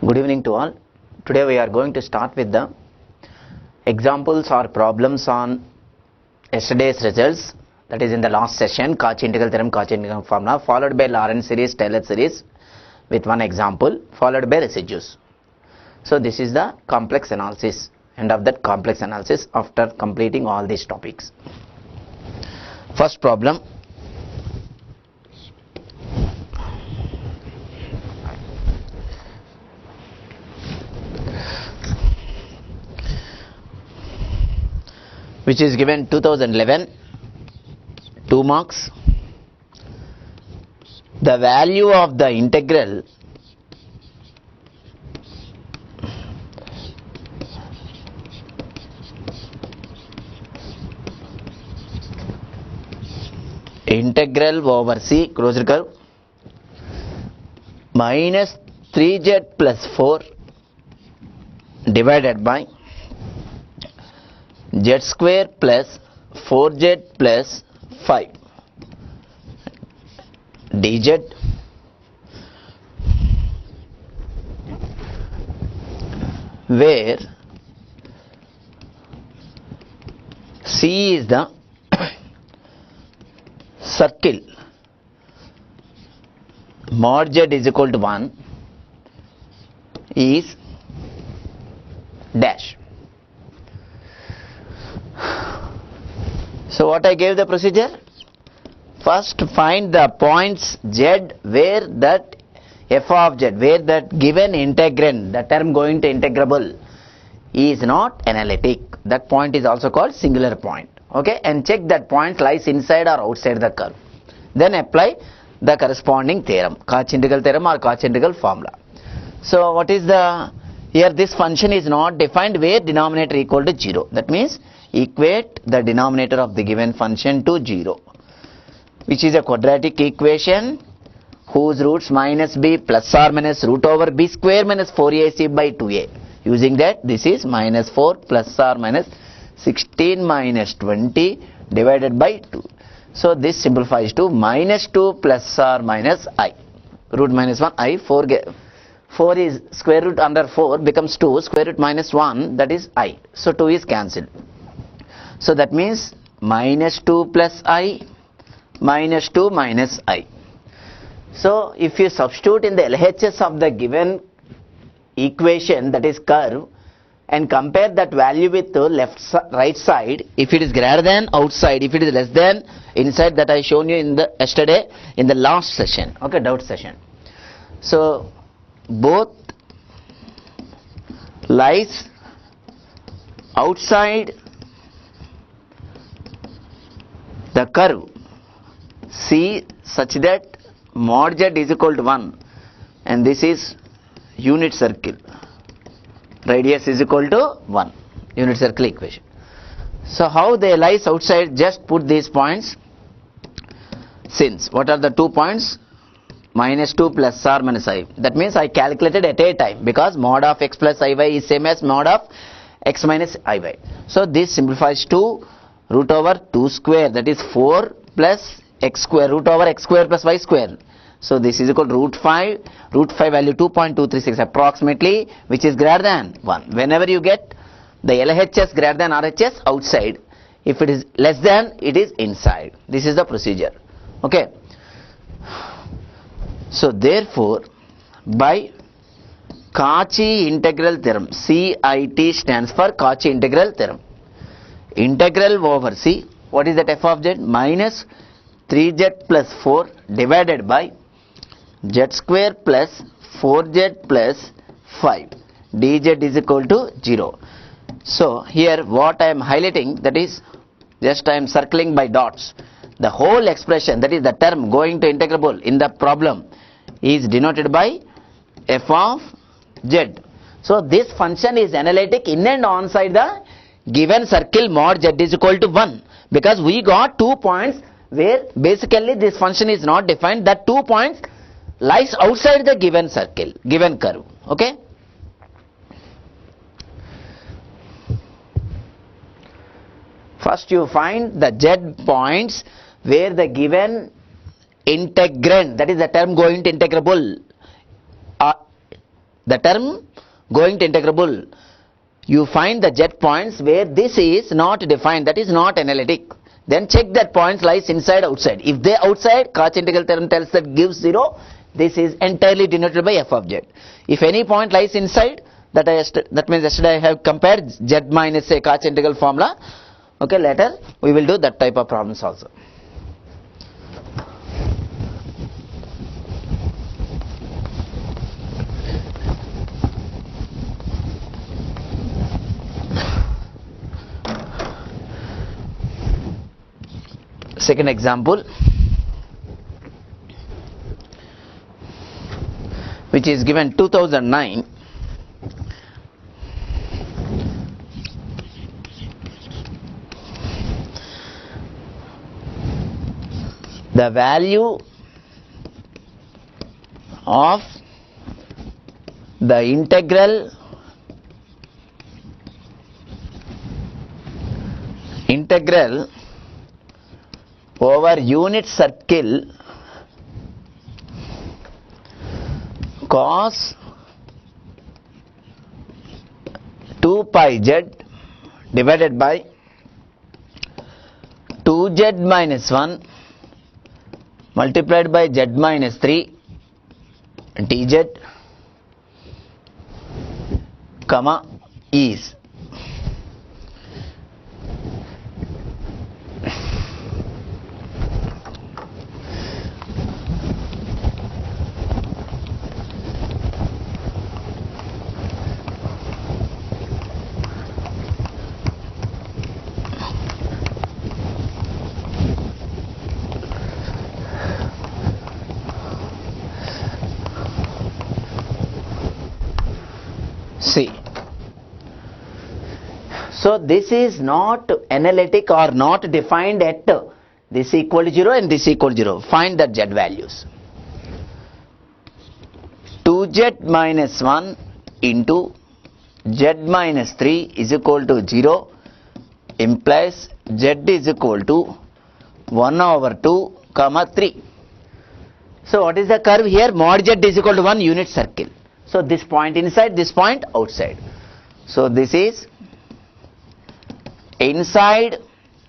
Good evening to all. Today we are going to start with the examples or problems on yesterday's results, that is in the last session, Cauchy integral theorem, Cauchy integral formula, followed by Lorentz series, Taylor series with one example, followed by residues. So this is the complex analysis, end of that complex analysis after completing all these topics. First problem. Which is given 2011, 2 marks. The value of the integral over C closed curve minus 3z plus 4 divided by z square plus 4z plus 5 dz where C is the circle mod z is equal to 1 is dash. So what I gave the procedure? First find the points z where that f of z, where that given integrand, the term going to integrable is not analytic. That point is also called singular point. Okay, and check that point lies inside or outside the curve. Then apply the corresponding theorem, Cauchy integral theorem or Cauchy integral formula. So what is the, here this function is not defined where denominator equal to 0. That means equate the denominator of the given function to 0, which is a quadratic equation whose roots minus b plus or minus root over b square minus 4ac by 2a. Using that, this is minus 4 plus or minus 16 minus 20 divided by 2. So this simplifies to minus 2 plus or minus I. Root minus 1 I, 4 is square root under 4 becomes 2, square root minus 1, that is I. So 2 is cancelled. So that means minus 2 plus I, minus 2 minus I. So if you substitute in the LHS of the given equation, that is curve, and compare that value with the right side, if it is greater than outside, if it is less than inside, that I shown you in the yesterday in the last session, okay, doubt session. So both lies outside the curve C such that mod z is equal to 1, and this is unit circle, radius is equal to 1, unit circle equation. So how they lies outside? Just put these points. Since what are the 2 points? Minus 2 plus or minus I. That means I calculated at a time, because mod of x plus iy is same as mod of x minus iy. So this simplifies to root over 2 square, that is 4 plus x square, root over x square plus y square. So this is equal to root 5 value 2.236 approximately, which is greater than 1. Whenever you get the LHS greater than RHS outside, if it is less than, it is inside. This is the procedure. Okay. So therefore, by Cauchy integral theorem, CIT stands for Cauchy integral theorem. Integral over C, what is that f of z? Minus 3z plus 4 divided by z square plus 4z plus 5 dz is equal to 0. So here what I am highlighting, that is just I am circling by dots. The whole expression, that is the term going to integrable in the problem, is denoted by f of z. So this function is analytic in and on side the given circle mod z is equal to 1, because we got 2 points where basically this function is not defined. That 2 points lies outside the given circle, given curve. Okay. First you find the z points where the given integrand, that is the term going to integrable, the term going to integrable, you find the z points where this is not defined, that is not analytic. Then check that points lies inside, outside. If they outside, Cauchy integral theorem tells that gives 0. This is entirely denoted by f of z. If any point lies inside, that means yesterday I have compared z minus a Cauchy integral formula. Okay, later we will do that type of problems also. Second example, which is given 2009. The value of the integral over unit circle cos 2 pi z divided by 2z minus 1 multiplied by z minus 3 dz comma is C. So this is not analytic or not defined at this equal to 0 and this equal to 0. Find the z values. 2z minus 1 into z minus 3 is equal to 0 implies z is equal to 1 over 2 comma 3. So what is the curve here? Mod z is equal to 1 unit circle. So this point inside, this point outside. So this is inside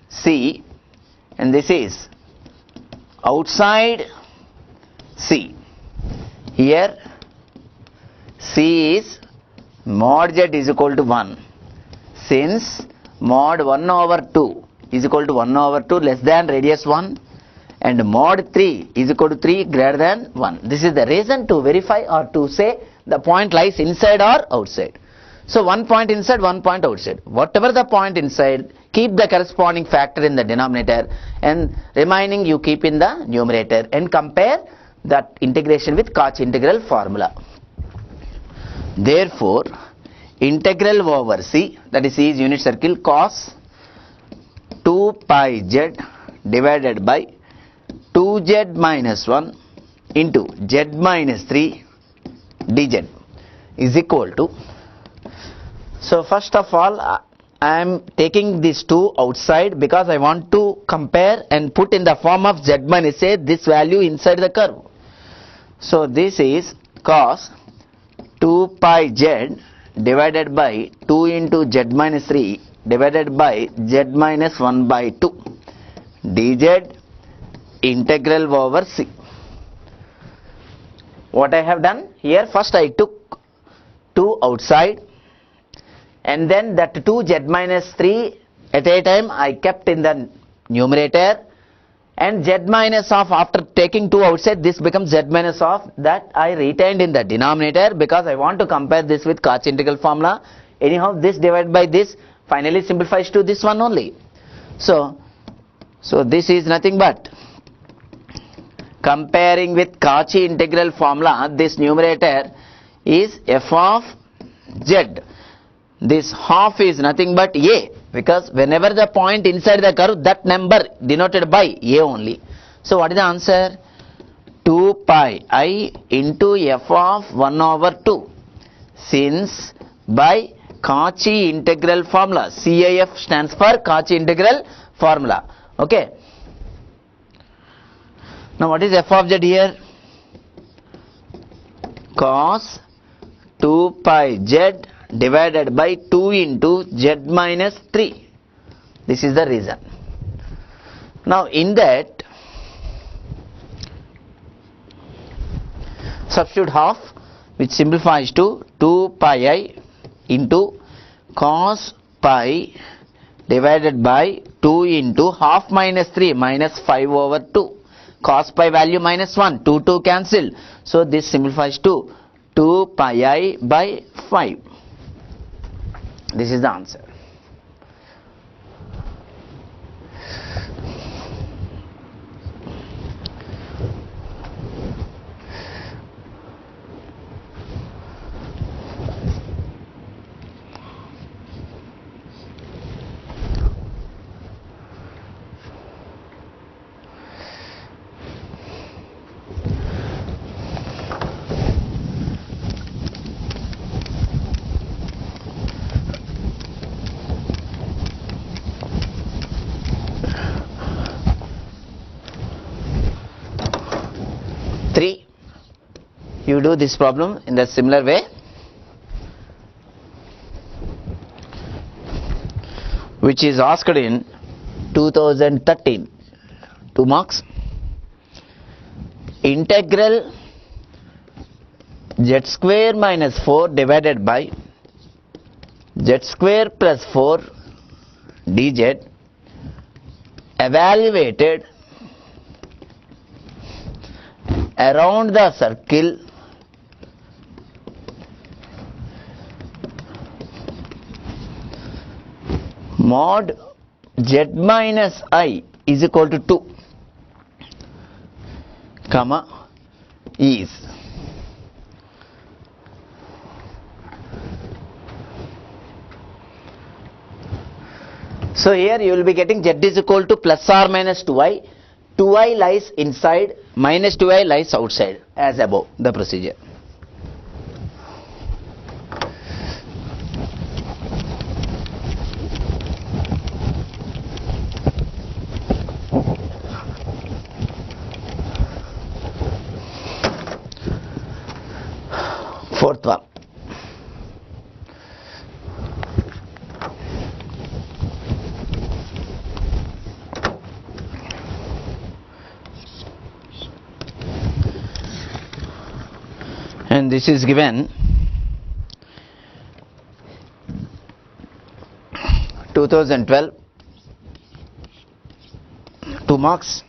C and this is outside C. Here C is mod z is equal to 1. Since mod 1 over 2 is equal to 1 over 2 less than radius 1 and mod 3 is equal to 3 greater than 1. This is the reason to verify or to say the point lies inside or outside. So one point inside, one point outside. Whatever the point inside, keep the corresponding factor in the denominator and remaining you keep in the numerator and compare that integration with Cauchy integral formula. Therefore, integral over C, that is C is unit circle, cos 2 pi z divided by 2z minus 1 into z minus 3 dz is equal to, so first of all I am taking these two outside because I want to compare and put in the form of z minus a this value inside the curve. So this is cos 2 pi z divided by 2 into z minus 3 divided by z minus 1 by 2 dz integral over C. What I have done here, first I took 2 outside and then that 2z minus 3 at a time I kept in the numerator and z minus of, after taking 2 outside, this becomes z minus of, that I retained in the denominator because I want to compare this with Cauchy integral formula. Anyhow this divided by this finally simplifies to this one only. So this is nothing but comparing with Cauchy integral formula, this numerator is f of z. This half is nothing but a, because whenever the point inside the curve, that number denoted by a only. So what is the answer? 2 pi I into f of 1 over 2. Since by Cauchy integral formula, CIF stands for Cauchy integral formula. Okay. Now what is f of z here? Cos 2 pi z divided by 2 into z minus 3. This is the reason. Now in that, substitute half, which simplifies to 2 pi I into cos pi divided by 2 into half minus 3 minus 5 over 2. Cos pi value minus 1, 2 cancel. So this simplifies to 2 pi I by 5. This is the answer. You do this problem in the similar way, which is asked in 2013, 2 marks. Integral z square minus 4 divided by z square plus 4 dz evaluated around the circle mod z minus I is equal to 2, comma, is. So here you will be getting z is equal to plus or minus 2i. 2i lies inside, minus 2i lies outside, as above the procedure. Fourth one. And this is given 2012, 2 marks.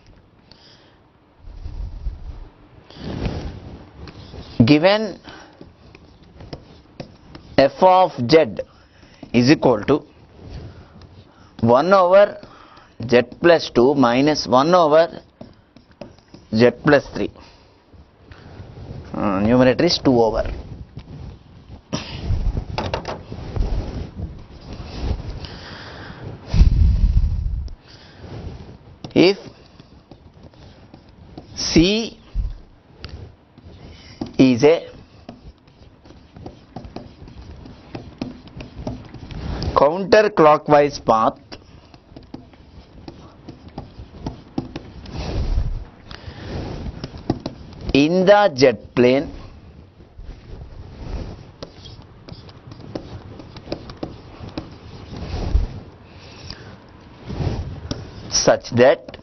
Given f of z is equal to 1 over z plus 2 minus 1 over z plus 3. Numerator is 2 over. If C is a counterclockwise path in the z plane such that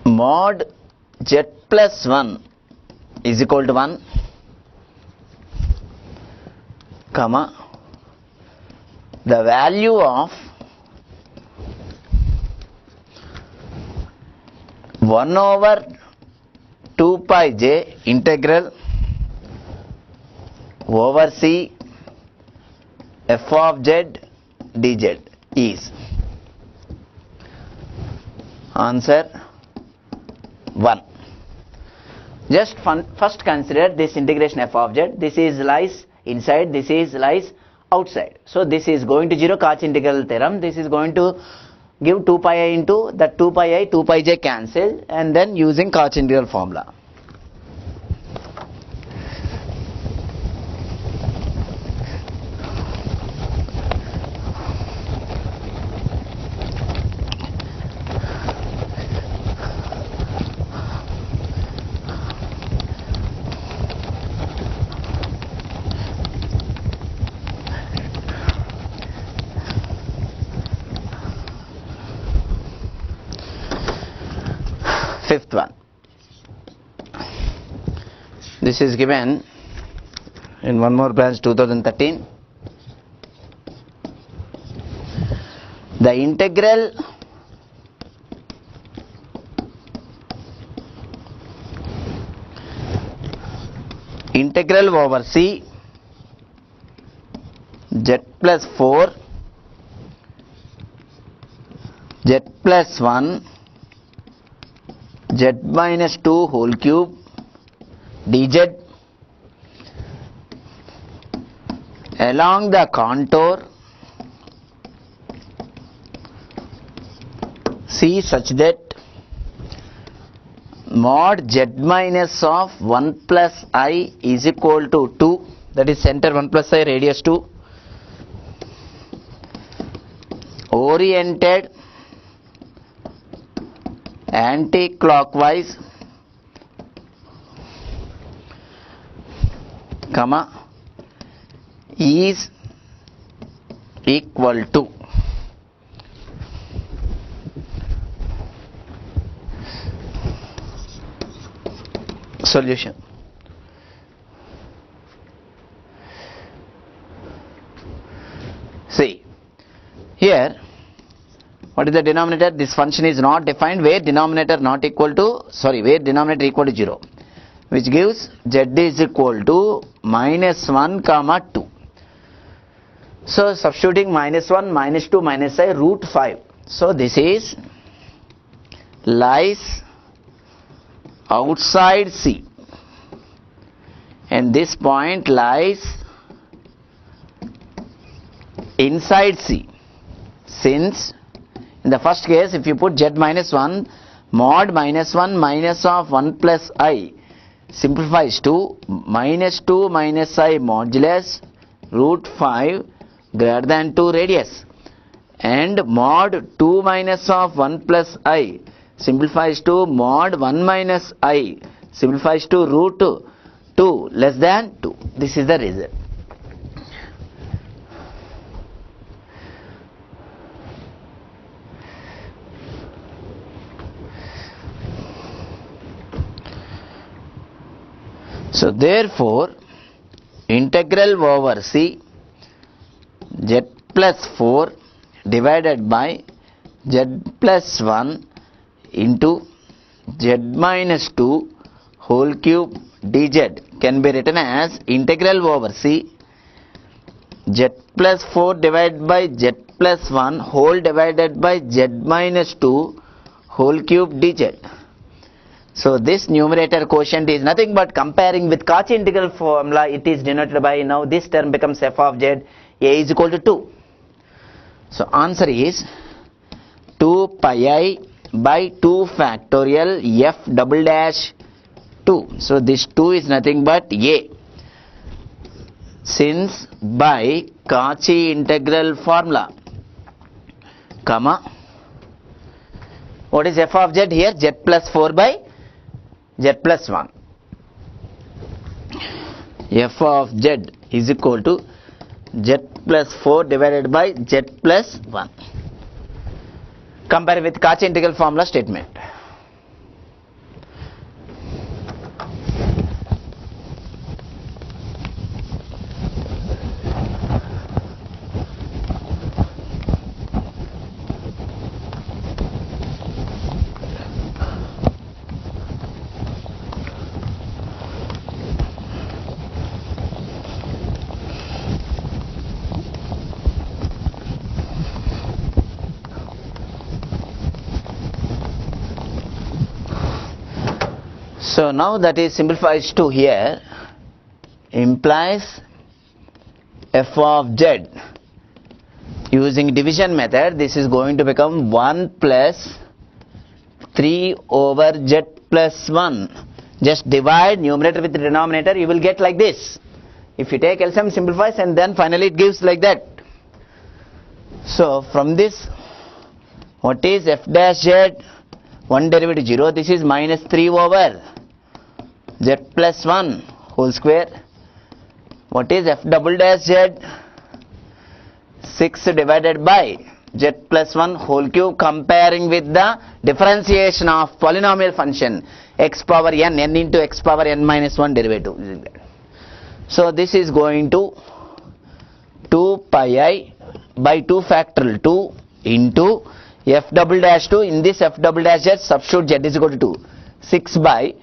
mod z plus 1 is equal to 1, comma, the value of 1 over 2 pi j integral over C f of z dz is. Answer 1. Just first consider this integration f of z. This is lies inside, this is lies outside. So this is going to 0, Cauchy integral theorem. This is going to give 2 pi I into the 2 pi I, 2 pi j cancel, and then using Cauchy integral formula. Fifth one. This is given in one more branch 2013. The integral over C z plus 4 z plus 1 z minus 2 whole cube dz along the contour C such that mod z minus of 1 plus I is equal to 2, that is center 1 plus I, radius 2, oriented anti-clockwise, comma, is equal to solution. See, here what is the denominator? This function is not defined where denominator not equal to, where denominator equal to 0, which gives z is equal to minus 1 comma 2. So substituting minus 1, minus 2, minus I, root 5. So this is lies outside C and this point lies inside C, since in the first case if you put z minus 1, mod minus 1 minus of 1 plus I simplifies to minus 2 minus I modulus root 5 greater than 2 radius, and mod 2 minus of 1 plus I simplifies to mod 1 minus I simplifies to root 2 less than 2. This is the result. So therefore integral over C z plus 4 divided by z plus 1 into z minus 2 whole cube dz can be written as integral over C z plus 4 divided by z plus 1 whole divided by z minus 2 whole cube dz. So this numerator quotient is nothing but comparing with Cauchy integral formula. It is denoted by, now this term becomes f of z, a is equal to 2. So answer is 2 pi I by 2 factorial f double dash 2. So this 2 is nothing but a, since by Cauchy integral formula, comma, what is f of z here? Z plus 4 by z plus 1. F of z is equal to z plus 4 divided by z plus 1. Compare with Cauchy integral formula statement. So now that is simplifies to here, implies f of z using division method, this is going to become 1 plus 3 over z plus 1. Just divide numerator with the denominator, you will get like this. If you take LCM, simplifies, and then finally it gives like that. So from this, what is f dash z? 1 derivative 0, this is minus 3 over z plus 1 whole square. What is f double dash z? 6 divided by z plus 1 whole cube comparing with the differentiation of polynomial function x power n into x power n minus 1 derivative. So this is going to 2 pi I by 2 factorial 2 into f double dash 2, in this f double dash z substitute z is equal to 2, 6 by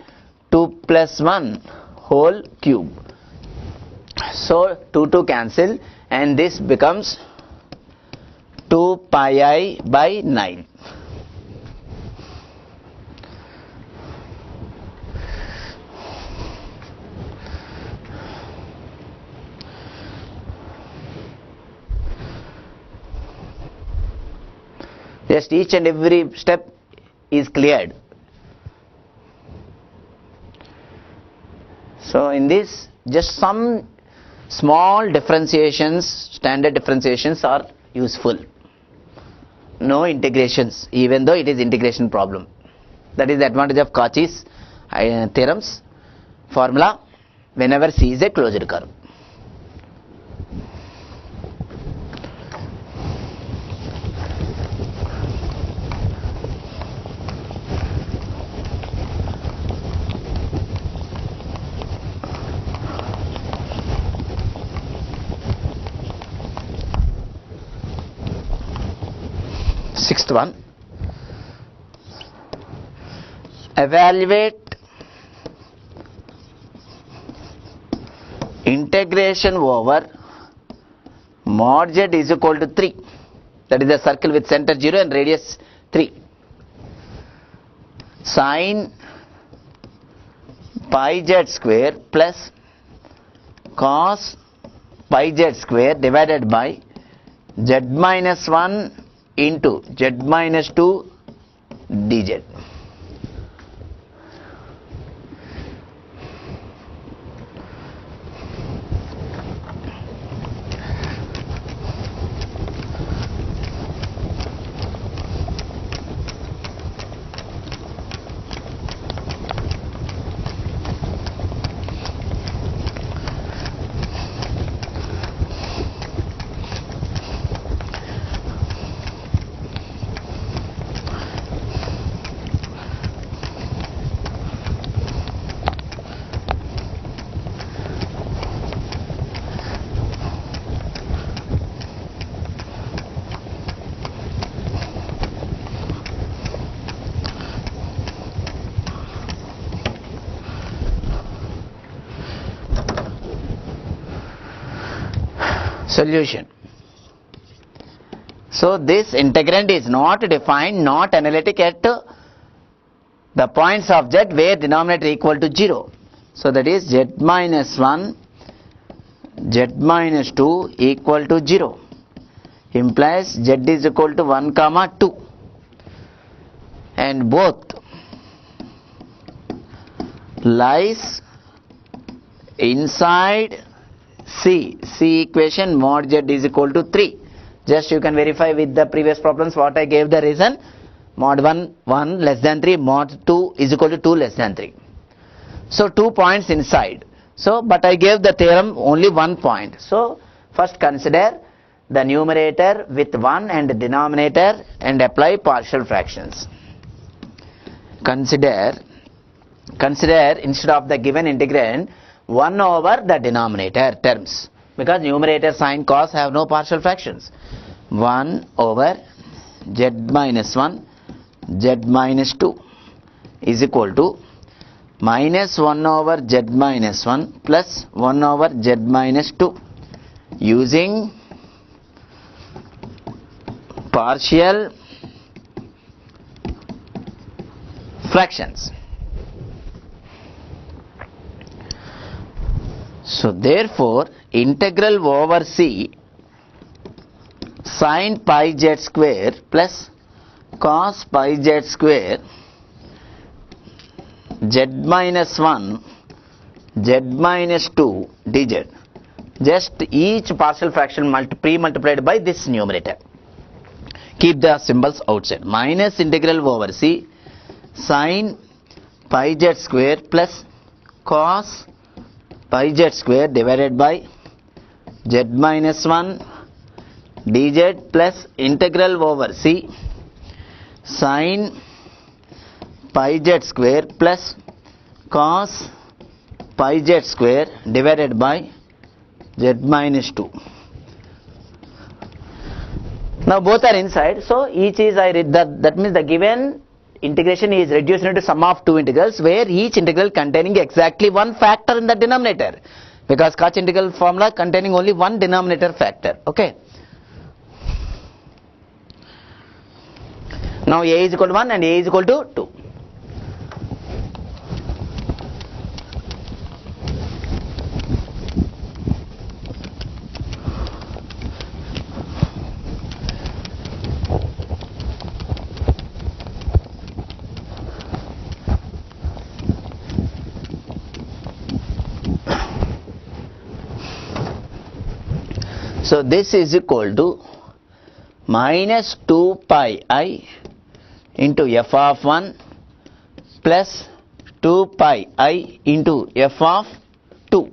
2 plus 1 whole cube. So 2 cancel and this becomes 2 pi I by 9. Just each and every step is cleared. So in this, just some small differentiations, standard differentiations are useful. No integrations, even though it is integration problem. That is the advantage of Cauchy's theorems formula whenever C is a closed curve. Sixth one, evaluate integration over mod z is equal to 3, that is the circle with center 0 and radius 3, sin pi z square plus cos pi z square divided by z minus 1 into z minus 2 dz. Solution. So this integrand is not defined, not analytic at the points of z where denominator equal to 0. So that is z minus 1, z minus 2 equal to 0, implies z is equal to 1 comma 2, and both lies inside C equation mod z is equal to 3. Just you can verify with the previous problems what I gave the reason. Mod 1 less than 3, mod 2 is equal to 2 less than 3. So 2 points inside. So but I gave the theorem only 1 point. So first consider the numerator with 1 and the denominator and apply partial fractions. Consider instead of the given integrand 1 over the denominator terms, because numerator sin cos have no partial fractions. 1 over z minus 1 z minus 2 is equal to minus 1 over z minus 1 plus 1 over z minus 2 using partial fractions. So therefore integral over C sin pi z square plus cos pi z square z minus 1 z minus 2 dz, just each partial fraction pre-multiplied by this numerator. Keep the symbols outside. Minus integral over C sin pi z square plus cos pi z square divided by z minus 1 dz plus integral over c sin pi z square plus cos pi z square divided by z minus 2. Now both are inside, so each is that means the given integration is reduced into sum of two integrals where each integral containing exactly one factor in the denominator, because Cauchy integral formula containing only one denominator factor. Okay. Now a is equal to 1 and a is equal to 2. So this is equal to minus 2 pi I into f of 1 plus 2 pi I into f of 2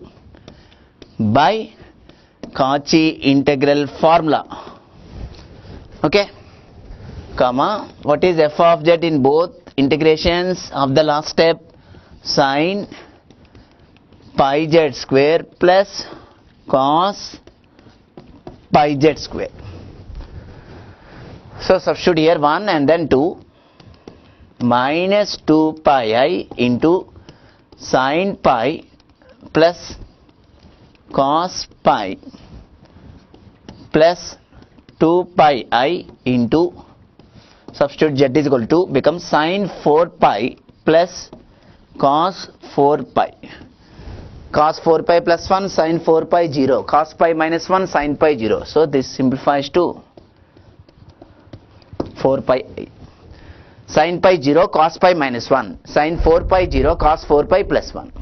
by Cauchy integral formula. Okay, comma, what is f of z in both integrations of the last step? Sin pi z square plus cos pi z square. So substitute here 1 and then 2, minus 2 pi I into sin pi plus cos pi plus 2 pi I into, substitute z is equal to, becomes sin 4 pi plus cos 4 pi. Cos 4 pi plus 1, sin 4 pi 0, cos pi minus 1, sin pi 0. So this simplifies to 4 pi. Sin pi 0, cos pi minus 1, sin 4 pi 0, cos 4 pi plus 1.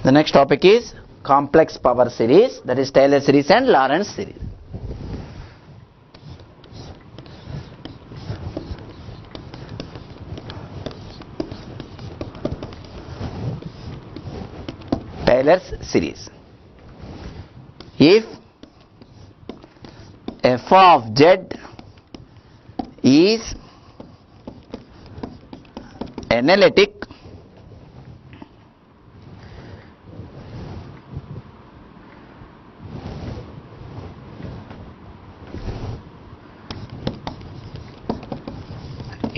The next topic is complex power series, that is Taylor series and Lorentz series. Taylor's series. If f of z is analytic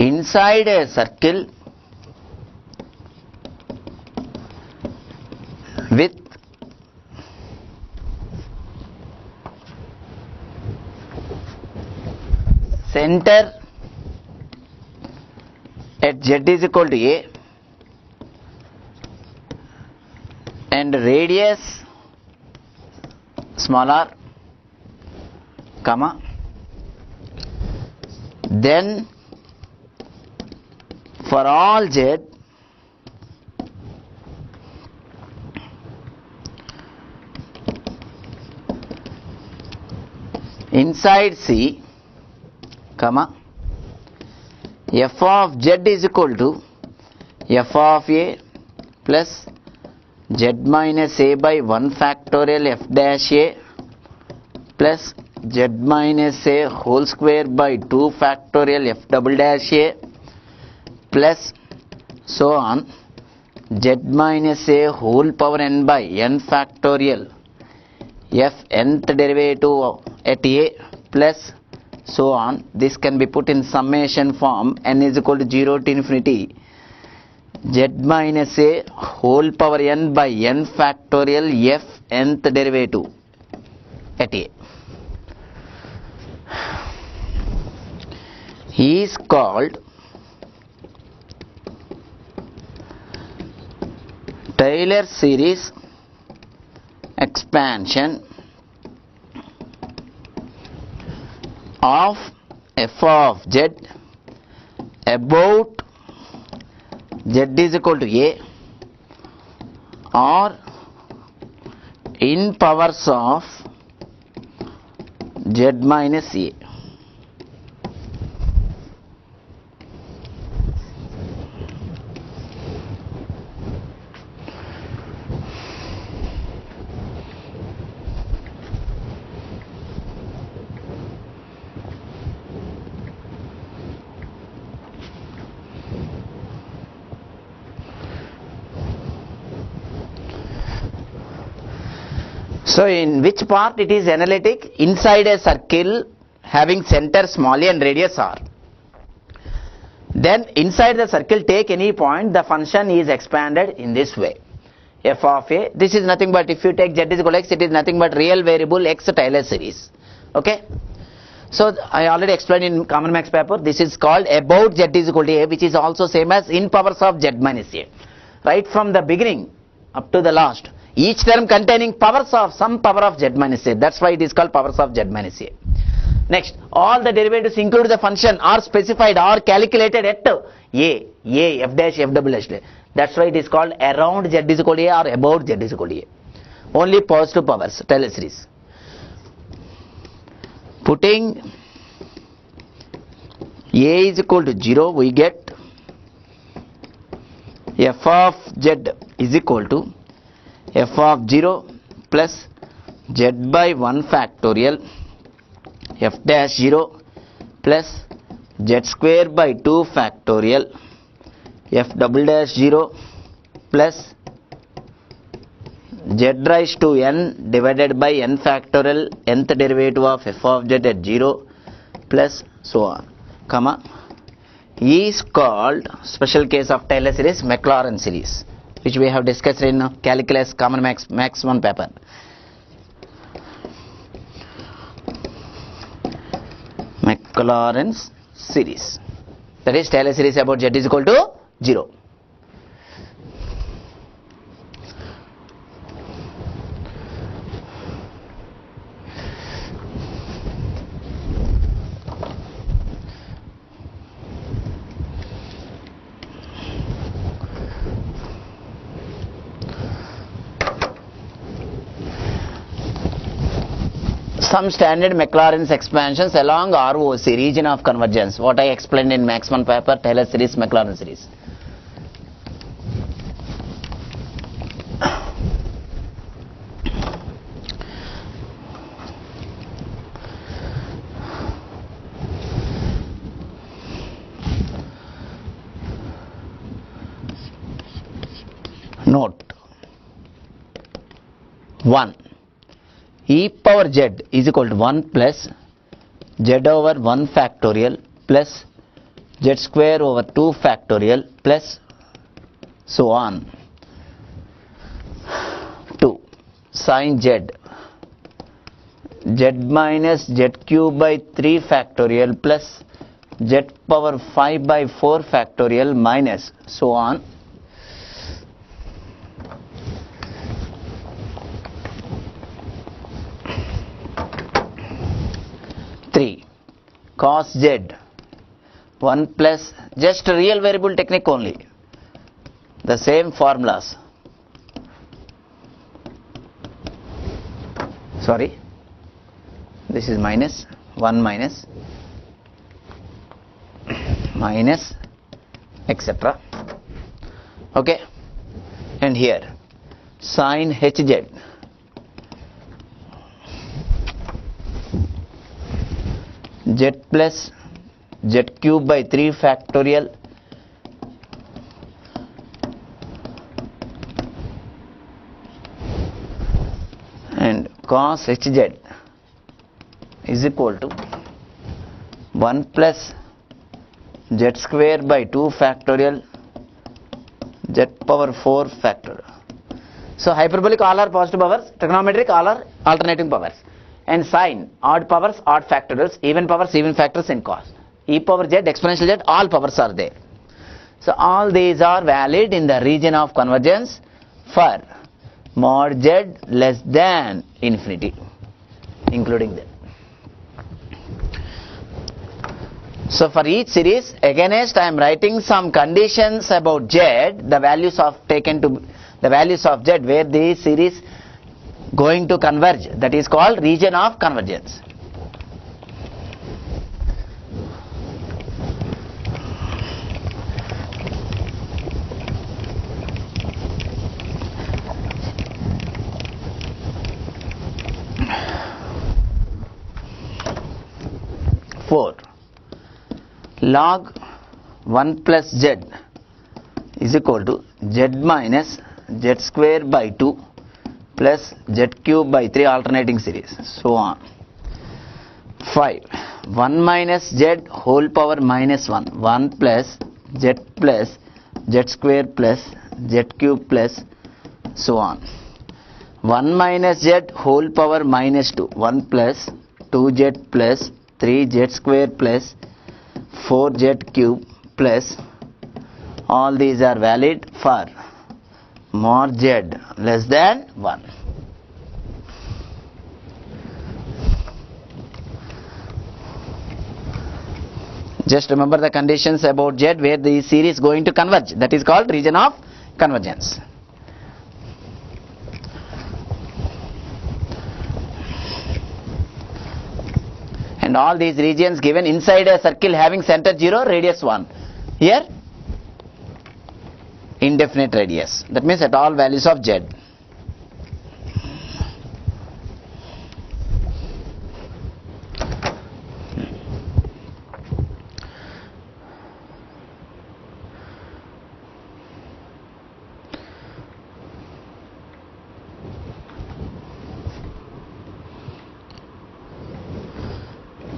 inside a circle with center at z is equal to a and radius small r, comma, then for all z inside C, comma, f of z is equal to f of a plus z minus a by 1 factorial f dash a plus z minus a whole square by 2 factorial f double dash a plus so on z minus a whole power n by n factorial f nth derivative at a plus so on. This can be put in summation form. N is equal to 0 to infinity z minus a whole power n by n factorial f nth derivative at a is called Taylor series expansion of f of z about z is equal to a or in powers of z minus a. So in which part it is analytic? Inside a circle having center small a and radius r. Then inside the circle take any point, the function is expanded in this way. F of a, this is nothing but, if you take z is equal to x, it is nothing but real variable x Taylor series. Okay. So I already explained in common max paper, this is called about z is equal to a, which is also same as in powers of z minus a. Right from the beginning up to the last, each term containing powers of some power of z minus a. That's why it is called powers of z minus a. Next, all the derivatives include the function are specified or calculated at a, f dash, f double dash. That's why it is called around z is equal to a or about z is equal to a. Only positive powers, Taylor series. Putting a is equal to 0, we get f of z is equal to f of 0 plus z by 1 factorial f dash 0 plus z square by 2 factorial f double dash 0 plus z raised to n divided by n factorial nth derivative of f of z at 0 plus so on, comma, is called special case of Taylor series, Maclaurin series, which we have discussed in calculus common max 1 paper. Maclaurin's series, that is Taylor series about z is equal to 0. Some standard Maclaurin's expansions along ROC, region of convergence, what I explained in max 1 paper, Taylor series, Maclaurin series. Note 1. E power z is equal to 1 plus z over 1 factorial plus z square over 2 factorial plus so on. 2. Sin z minus z cube by 3 factorial plus z power 5 by 4 factorial minus so on. 3. Cos z 1 plus, just real variable technique only, the same formulas. Sorry, this is minus 1 minus etc. Okay, and here sin hz z plus z cube by 3 factorial and cos hz is equal to 1 plus z square by 2 factorial z power 4 factorial. So hyperbolic all are positive powers, trigonometric all are alternating powers, and sine odd powers odd factorials, even powers even factors in cos. E power z, exponential z, all powers are there. So all these are valid in the region of convergence for mod z less than infinity, including them. So for each series, against I am writing some conditions about z, the values of taken to the values of z where the series going to converge, that is called region of convergence. Log 1 plus z is equal to z minus z square by 2 plus z cube by 3 alternating series, so on. 5. 1 minus z whole power minus 1, 1 plus z square plus z cube plus so on. 1 minus z whole power minus 2, 1 plus 2z plus 3z square plus 4z cube plus, all these are valid for mod z less than 1. Just remember the conditions about z where the series is going to converge, that is called region of convergence. And all these regions given inside a circle having center 0, radius 1. Here indefinite radius, that means at all values of z.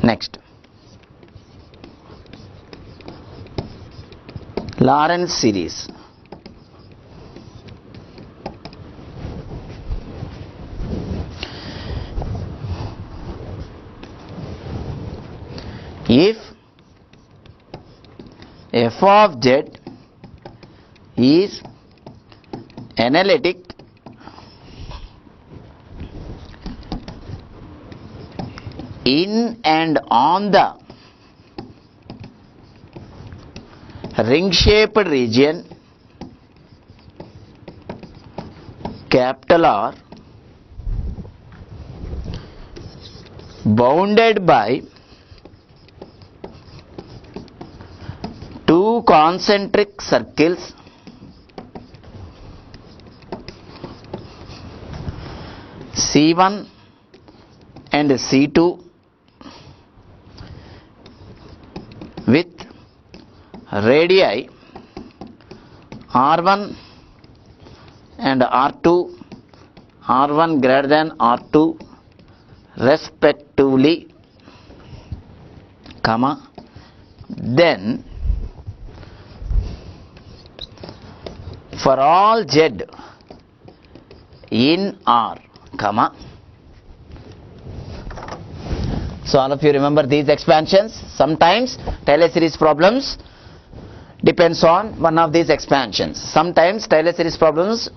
Next, Lorentz series. If f of z is analytic in and on the ring shaped region capital R bounded by two concentric circles C1 and C2 with radii R1 and R2, R1 greater than R2 respectively, comma, then for all z in R, comma. So all of you remember these expansions. Sometimes Taylor series problems depends on one of these expansions. Sometimes Taylor series problems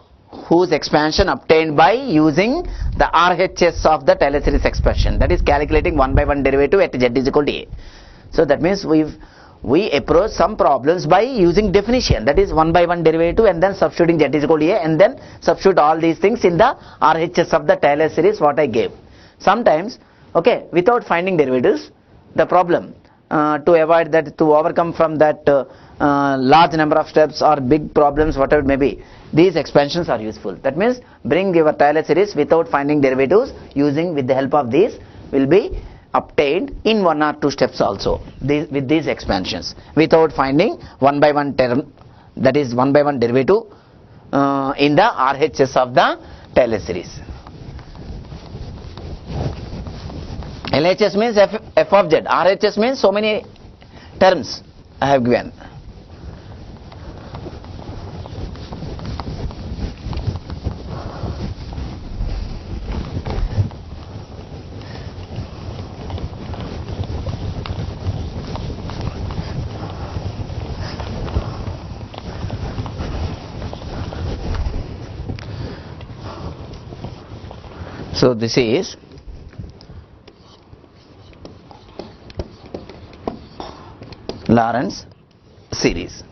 whose expansion obtained by using the RHS of the Taylor series expression, that is calculating 1 by 1 derivative at z is equal to a. So that means we approach some problems by using definition, that is 1 by 1 derivative and then substituting z is equal to a and then substitute all these things in the RHS of the Taylor series what I gave. Sometimes, okay, without finding derivatives, the problem to avoid that, to overcome from that large number of steps or big problems, whatever it may be, these expansions are useful. That means bring your Taylor series without finding derivatives, using with the help of these will be obtained in 1 or 2 steps also, with these expansions, without finding one by one term, that is one by one derivative in the RHS of the Taylor series. LHS means f of z, RHS means so many terms I have given. So this is Lorentz series.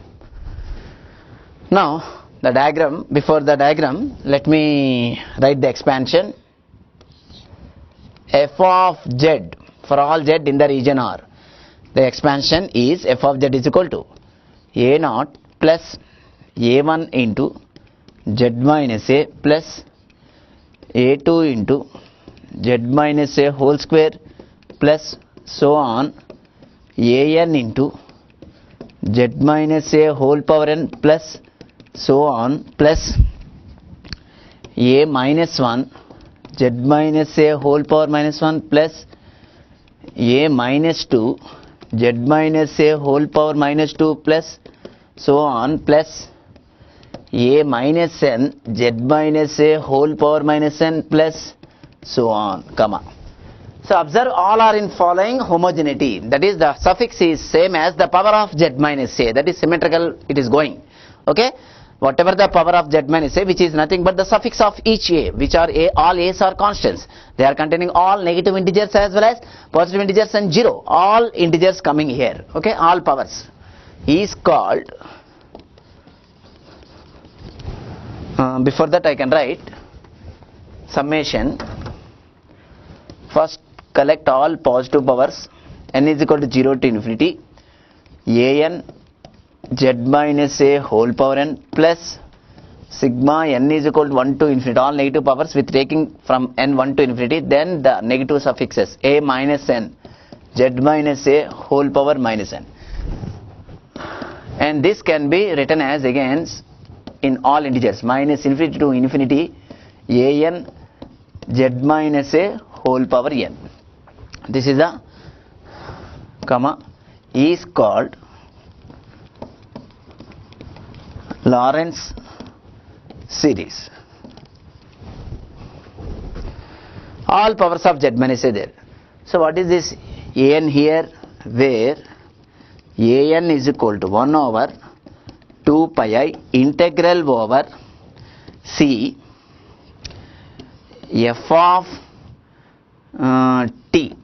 Now the diagram, before the diagram let me write the expansion. F of z for all z in the region R, the expansion is f of z is equal to a naught plus a1 into z minus a plus a2 into z minus a whole square plus so on an into z minus a whole power n plus so on plus a minus 1 z minus a whole power minus 1 plus a minus 2 z minus a whole power minus 2 plus so on plus a minus n z minus a whole power minus n plus so on, comma. So observe all are in following homogeneity, that is the suffix is same as the power of z minus a, that is symmetrical, it is going, okay. Whatever the power of z minus a, which is nothing but the suffix of each a, which are a, all a's are constants, they are containing all negative integers as well as positive integers and 0, all integers coming here, okay, all powers, is called before that I can write summation. First collect all positive powers, n is equal to 0 to infinity, an z minus a whole power n plus sigma n is equal to 1 to infinity, all negative powers with taking from n 1 to infinity, then the negative suffixes a minus n z minus a whole power minus n, and this can be written as again in all integers minus infinity to infinity an z minus a whole power n. This is a comma is called Lorentz series. All powers of z minus a there. So what is this an here, where an is equal to 1 over 2 pi I integral over c f of t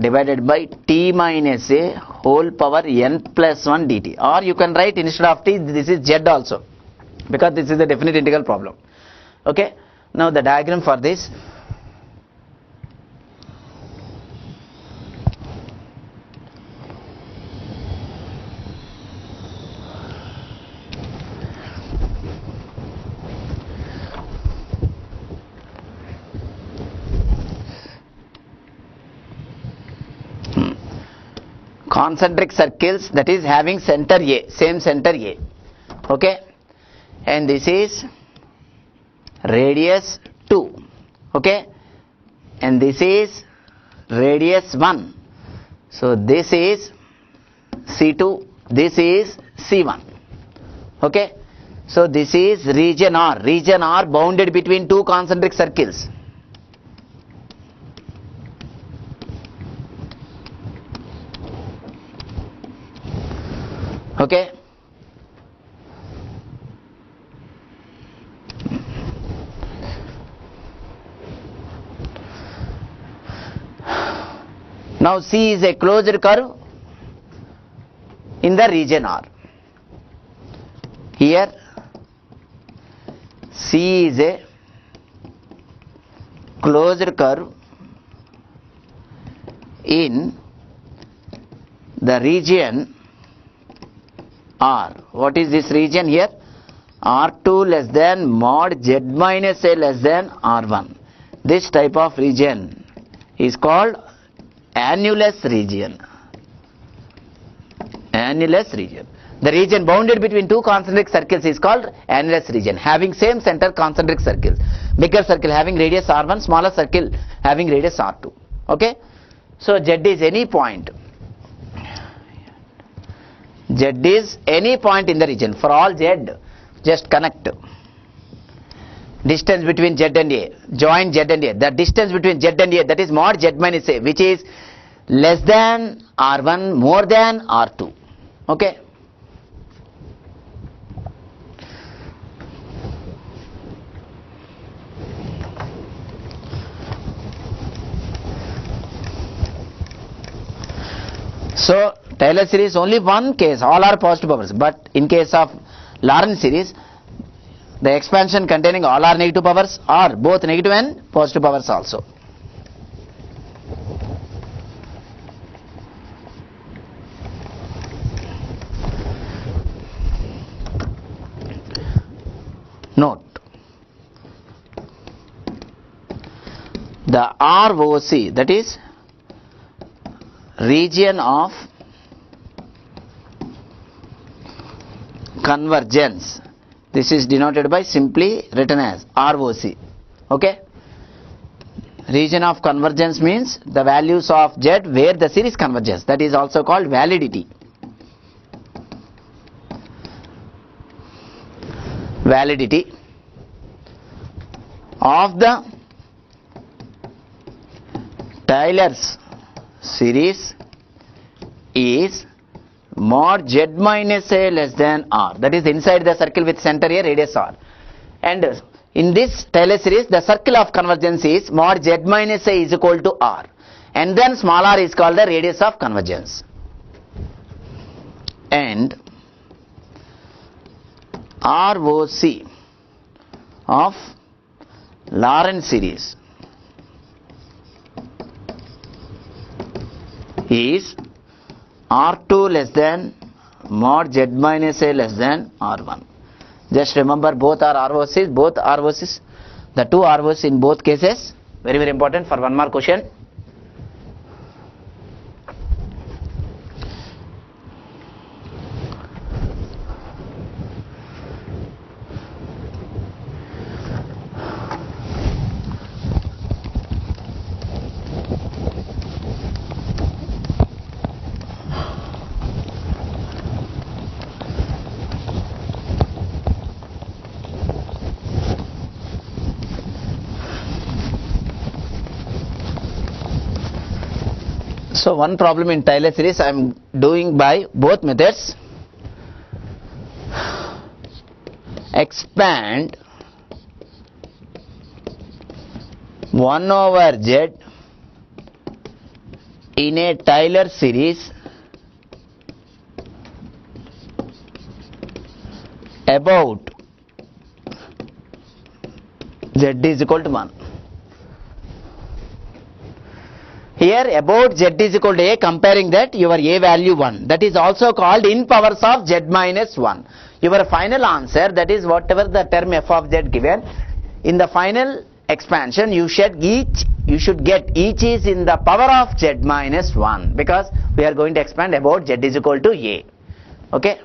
divided by t minus a whole power n plus 1 dt, or you can write instead of t this is z also, because this is a definite integral problem, okay. Now the diagram for this, concentric circles, that is having center A, same center A, okay, and this is radius 2, okay, and this is radius 1, so this is C2, this is C1, okay. So this is region R bounded between two concentric circles, okay. Now C is a closed curve in the region R. Here C is a closed curve in the region R. What is this region here? R2 less than mod Z minus A less than R1. This type of region is called annulus region. Annulus region. The region bounded between two concentric circles is called annulus region, having same center concentric circles. Bigger circle having radius R1, smaller circle having radius R2. Okay? So Z is any point. Z is any point in the region. For all Z, just connect. Distance between Z and A. Join Z and A. The distance between Z and A, that is mod Z minus A, which is less than R1, more than R2. Okay? So Taylor series only one case, all are positive powers, but in case of Lorentz series, the expansion containing all are negative powers or both negative and positive powers also. Note, the ROC, that is region of convergence, this is denoted by simply written as ROC. Okay? Region of convergence means the values of Z where the series converges. That is also called validity. Validity of the Taylor's series is mod Z minus A less than R. That is inside the circle with center A, radius R. And in this Taylor series, the circle of convergence is mod Z minus A is equal to R. And then small r is called the radius of convergence. And ROC of Lorentz series is R2 less than mod Z minus A less than R1. Just remember both are ROCs, the two ROCs in both cases, very very important for one more question. So one problem in Taylor series I am doing by both methods. Expand 1 over Z in a Taylor series about Z is equal to 1. Here about Z is equal to A, comparing that your A value 1, that is also called in powers of Z minus 1. Your final answer, that is whatever the term f of Z given, in the final expansion you should get each is in the power of Z minus 1, because we are going to expand about Z is equal to A. Okay.